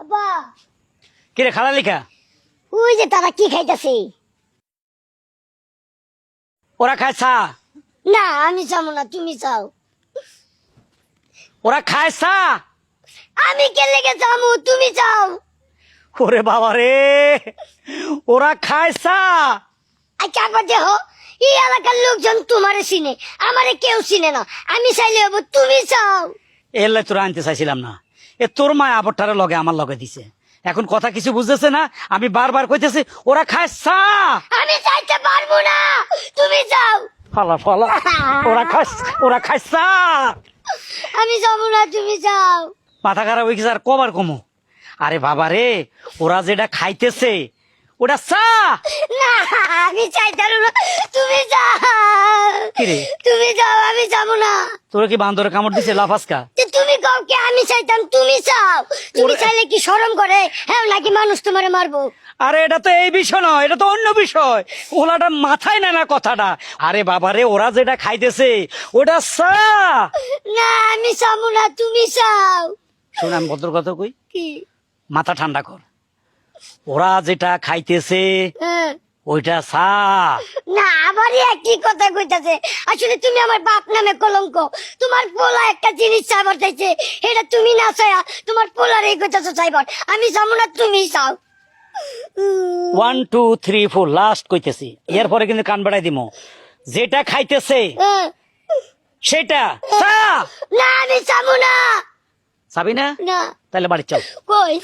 আব্বা কিরে খালা লিখা ওই যে তারা কি খাইতেছে? ওরা খায় চা, না আমি যাবো না, তুমি যাও। ওরা খায় চা। আমি কে লেগে যাবো, তুমি যাও। ওরে বাবা রে, ওরা খায় চা। আচ্ছা একবার দেখো, এই এলাকার লোকজন তোমারে চিনে, আমারে কেউ চিনে না। আমি চাইলে হবো, তুমি যাও। এলে তোরা আনতে চাইছিলাম না, এ তোর মা আবরটারে লগে আমার লগে দিছে। এখন কথা কিছু বুঝতেছে না, আমি বারবার কইতেছি ওরা খায় চা। আমি চাইতে পারবো না, তুমি যাও। ফালা ফালা, ওরা খায় চা। আমি যাবো না, তুমি যাও। মাথা খারাপ হয়ে গেছে আর কবার কমো। আরে বাবা রে, ওরা যেটা খাইতেছে ওটা চা। না আমি চাইতে পারবো না, তুমি যাও। কিরে তুমি যাও, আমি যাবো না। তোরা কি বান্দরে কামড় দিছে লাফাসকা? যে তুমি কও কি আমি চাইতাম, তুমি চাও। তুমি চাইলে কি শরম করে? হ্যাঁ নাকি মানুষ তোমারে মারবো? আরে এটা তো এই বিষয় নয়, এটা তো অন্য বিষয়। ওলাটা মাথায় না না কথাটা। আরে বাবা রে, ওরা যেটা খাইতেছে ওটা চা। না আমি যাবো না, তুমি চাও। শোন আমি ভদ্র কথা কই, কি? মাথা ঠান্ডা কর। ওরা যেটা খাইতেছে হ্যাঁ। ওইটা চা। না আবারই একই কথা কইতাছে। আসলে তুমি আমার বাপ নামে কলঙ্ক। তোমার পোলা একটা জিনিস চাইবার চাইছে, এটা তুমি না চাইয়া তোমার পোলার এই কইতাছো চাইবার। আমি যাবো না, তুমি চাও। 1 2 3 4 লাস্ট কইতেছি, এরপরে কিন্তু কান বাড়াই দিমো। যেটা খাইতেছে হ্যাঁ। সেটা চা। না আমি যাবো না। চাবি না? না। তাহলে বাড়ি চল। কই?